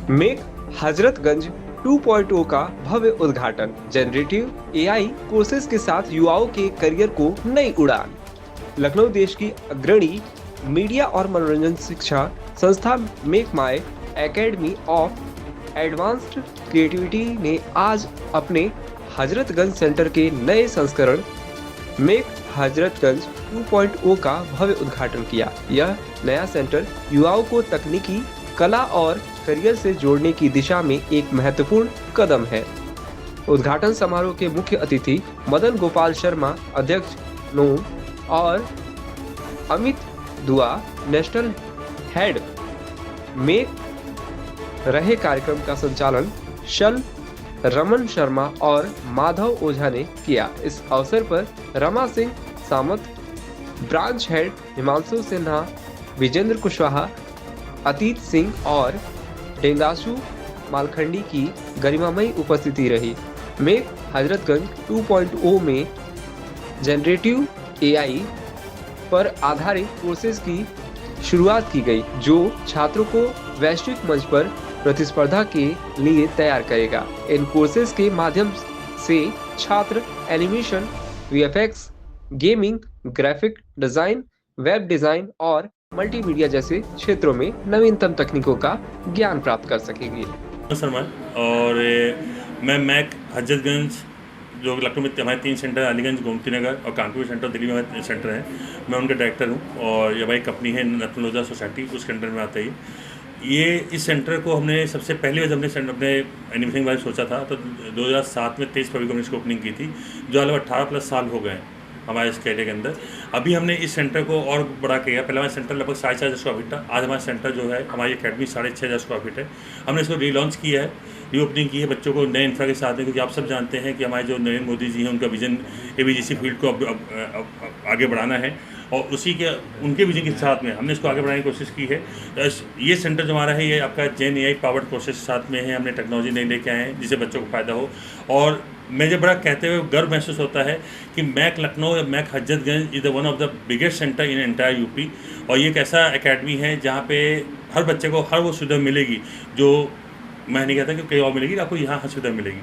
Make Hazratganj 2.0 का भव्य उद्घाटन। Generative AI courses के साथ युवाओं के करियर को नई उड़ान। लखनऊ देश की अग्रणी मीडिया और मनोरंजन शिक्षा संस्था make my academy of advanced creativity ने आज अपने हजरतगंज सेंटर के नए संस्करण मेक हजरतगंज 2.0 का भव्य उद्घाटन किया। यह नया सेंटर युवाओं को तकनीकी, कला और करियर से जोड़ने की दिशा में एक महत्वपूर्ण कदम है। उद्घाटन समारोह के मुख्य अतिथि मदन गोपाल शर्मा, अध्यक्ष नोम, और अमित दुआ, नेशनल हेड मेक रहे। कार्यक्रम का संचालन शल रमन शर्मा और माधव ओझा ने किया। इस अवसर पर रमा सिंह सामत, ब्रांच हेड हिमांशु सिन्हा, विजेंद्र कुशवाहा, अतीत सिंह और डेंगासु मालखंडी की गरिमामयी उपस्थिति रही। मेक हजरतगंज 2.0 में जनरेटिव एआई पर आधारित कोर्सेज की शुरुआत की गई, जो छात्रों को वैश्विक मंच पर प्रतिस्पर्धा के लिए तैयार करेगा। इन कोर्सेज के माध्यम से छात्र animation, VFX, gaming, graphic design, web design और मल्टीमीडिया जैसे क्षेत्रों में नवीनतम तकनीकों का ज्ञान प्राप्त कर सकेंगे। शर्मा और मैं मैक हजरतगंज, जो लखनऊ में हमारे 3 सेंटर हैं, अलीगंज, गोमती नगर और कानपुर सेंटर, दिल्ली में हमारे सेंटर हैं। मैं उनका डायरेक्टर हूँ और ये हमारी कंपनी है नतनलोजा सोसाइटी, उसके अंडर में आता है। ये इस सेंटर को हमने सबसे पहली बार हमने अपने एनिमेशन के बारे में सोचा था तो 2007 में 23 फरवरी को हमने इसको ओपनिंग की थी, जो अलग 18+ साल हो गए हैं हमारे इस कैरियर के अंदर। अभी हमने इस सेंटर को और बड़ा किया। पहले हमारा सेंटर लगभग 4,500 स्क्वायर फीट था। आज हमारा सेंटर जो है, हमारी अकेडमी 6,500 स्क्वायर फीट है। हमने इसको रीलॉन्च किया है, रीओपनिंग की है बच्चों को नए इंफ्रा के साथ में, क्योंकि आप सब जानते हैं कि हमारे जो नरेंद्र मोदी जी हैं, उनका विजन एबीजीसी फील्ड को अब आगे बढ़ाना है और उसी के उनके विजन के साथ में हमने इसको आगे बढ़ाने की कोशिश की है। ये सेंटर जो हमारा है, ये आपका जेन एआई पावर्ड कोर्सेज साथ में है। हमने टेक्नोलॉजी नहीं लेके आए हैं जिससे बच्चों को फ़ायदा हो। और मुझे बड़ा कहते हुए गर्व महसूस होता है कि मैक लखनऊ या Mac Hazratganj is the one of the biggest centre in entire UP. और ये एक ऐसा एकेडमी है जहाँ पे हर बच्चे को हर वो सुविधा मिलेगी जो मैं नहीं कहता कि कहीं और मिलेगी, आपको यहाँ हर सुविधा मिलेगी।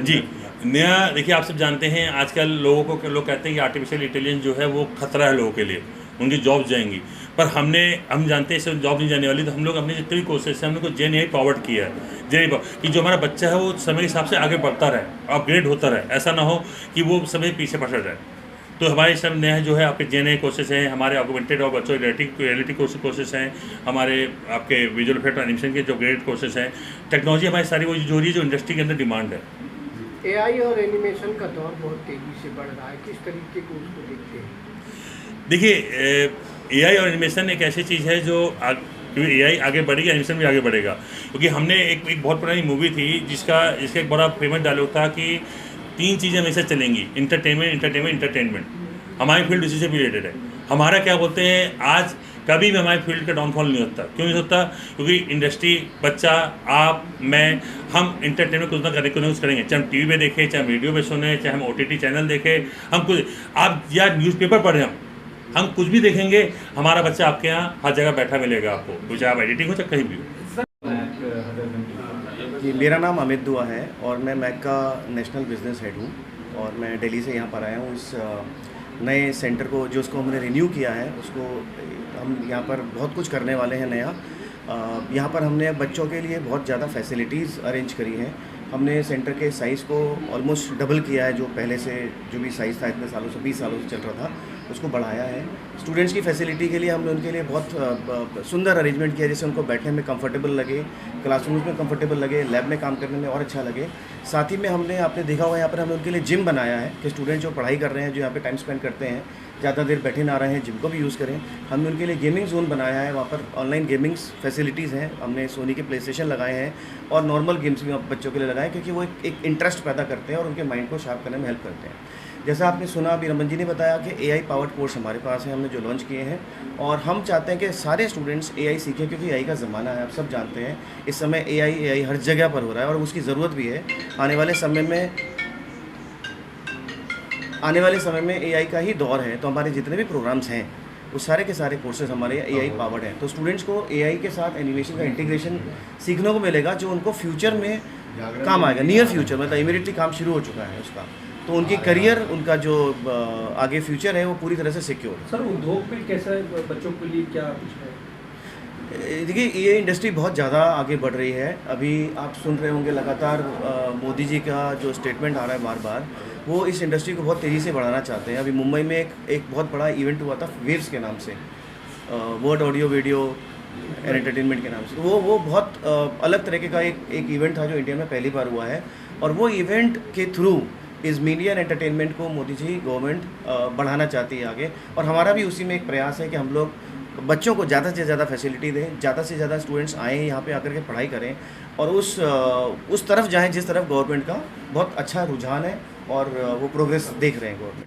जी नया देखिए, आप सब जानते हैं आजकल लोग कहते हैं कि आर्टिफिशियल इंटेलिजेंस जो है वो खतरा है लोगों के लिए, उनकी जॉब जाएंगी। पर हम जानते हैं इससे जॉब नहीं जाने वाली। तो हम लोग अपने जितने भी कोर्सेज हैं, हमने को जेन एआई पावर्ड किया है। जेन कि जो हमारा बच्चा है वो समय के हिसाब से आगे बढ़ता रहे, अपग्रेड होता रहे, ऐसा ना हो कि वो समय पीछे पड़ जाए। तो हमारे इस समय नया जो है आपके जेन एआई कोर्सेज हैं, हमारे ऑगमेंटेड और बच्चों रियलिटी कोर्सेज हैं, हमारे आपके विजुअल इफेक्ट और एनिमेशन के जो ग्रेड कोर्सेज हैं। टेक्नोलॉजी हमारी सारी वो जो हो रही है, जो इंडस्ट्री के अंदर डिमांड है। एआई और एनिमेशन का दौर बहुत तेज़ी से बढ़ रहा है, किस तरीके को उसको देखते हैं? देखिए, एआई और एनिमेशन एक ऐसी चीज़ है जो क्योंकि एआई आगे बढ़ेगी, एनिमेशन भी आगे बढ़ेगा। क्योंकि हमने एक बहुत पुरानी मूवी थी जिसका एक बड़ा फेमस डायलॉग था कि 3 चीज़ें हमेशा चलेंगी, इंटरटेनमेंट। हमारी फील्ड उसी से भी रिलेटेड है। हमारा क्या बोलते हैं, आज कभी भी हमारी फील्ड का डाउनफॉल नहीं होता। क्यों नहीं होता? क्योंकि इंडस्ट्री, बच्चा, आप, मैं, हम इंटरटेनमेंट कुछ ना करेंगे, चाहे हम टीवी पे देखें, चाहे हम रेडियो पे सुने, चाहे हम ओटीटी चैनल देखें, हम कुछ आप या न्यूज़पेपर पढ़ें, हम कुछ भी देखेंगे, हमारा बच्चा आपके यहाँ हर जगह बैठा मिलेगा आपको, चाहे आप एडिटिंग हो चाहे कहीं भी हो। जी, मेरा नाम अमित दुआ है और मैं मैक का नेशनल बिजनेस हेड हूँ और मैं दिल्ली से यहाँ पर आया हूँ। इस नए सेंटर को जो उसको हमने रिन्यू किया है, उसको हम यहाँ पर बहुत कुछ करने वाले हैं नया। यहाँ पर हमने बच्चों के लिए बहुत ज़्यादा फैसिलिटीज़ अरेंज करी हैं। हमने सेंटर के साइज़ को ऑलमोस्ट डबल किया है। जो पहले से जो भी साइज़ था इतने सालों से 20 सालों से चल रहा था, उसको बढ़ाया है। स्टूडेंट्स की फैसिलिटी के लिए हमने उनके लिए बहुत सुंदर अरेंजमेंट किया, जिससे उनको बैठने में कंफर्टेबल लगे, क्लासरूम्स में कंफर्टेबल लगे, लैब में काम करने में और अच्छा लगे। साथ ही में आपने देखा होगा, यहाँ पर हमने उनके लिए जिम बनाया है कि स्टूडेंट जो पढ़ाई कर रहे हैं, जो यहाँ पे टाइम स्पेंड करते हैं, ज़्यादा देर बैठे ना रहे हैं, जिम को भी यूज़ करें। हमने उनके लिए गेमिंग जोन बनाया है, वहाँ पर ऑनलाइन गेमिंग्स फैसिलिटीज़ हैं। हमने सोनी के प्ले स्टेशन लगाए हैं और नॉर्मल गेम्स भी बच्चों के लिए लगाए, क्योंकि वो एक इंटरेस्ट पैदा करते हैं और उनके माइंड को शार्प करने में हेल्प करते हैं। जैसा आपने सुना, अभी रमन जी ने बताया कि एआई पावर्ड कोर्स हमारे पास है, हमने जो लॉन्च किए हैं। और हम चाहते हैं कि सारे स्टूडेंट्स एआई सीखें, क्योंकि एआई का ज़माना है, आप सब जानते हैं। इस समय एआई हर जगह पर हो रहा है और उसकी ज़रूरत भी है। आने वाले समय में एआई का ही दौर है। तो हमारे जितने भी प्रोग्राम्स हैं वो सारे के सारे कोर्सेज हमारे एआई पावर्ड हैं। तो स्टूडेंट्स को एआई के साथ एनिमेशन का इंटीग्रेशन सीखने को मिलेगा, जो उनको फ्यूचर में काम आएगा, नियर फ्यूचर, मतलब इमीडिएटली काम शुरू हो चुका है उसका। तो उनकी करियर, उनका जो आगे फ्यूचर है वो पूरी तरह से सिक्योर है। सर उद्योग में कैसा है, बच्चों के लिए क्या कुछ है? देखिए, ये इंडस्ट्री बहुत ज़्यादा आगे बढ़ रही है। अभी आप सुन रहे होंगे लगातार मोदी जी का जो स्टेटमेंट आ रहा है बार बार, वो इस इंडस्ट्री को बहुत तेज़ी से बढ़ाना चाहते हैं। अभी मुंबई में एक बहुत बड़ा इवेंट हुआ था वेव्स के नाम से, word audio video and entertainment के नाम से। वो बहुत अलग तरीके का एक इवेंट था जो इंडिया में पहली बार हुआ है, और वो इवेंट के थ्रू इस मीडिया एंड एंटरटेनमेंट को मोदी जी गवर्नमेंट बढ़ाना चाहती है आगे। और हमारा भी उसी में एक प्रयास है कि हम लोग बच्चों को ज़्यादा से ज़्यादा फैसिलिटी दें, ज़्यादा से ज़्यादा स्टूडेंट्स आएँ यहाँ पे आकर के पढ़ाई करें, और उस तरफ जाएँ जिस तरफ गवर्नमेंट का बहुत अच्छा रुझान है और वो प्रोग्रेस देख रहे हैं गवर्नमेंट।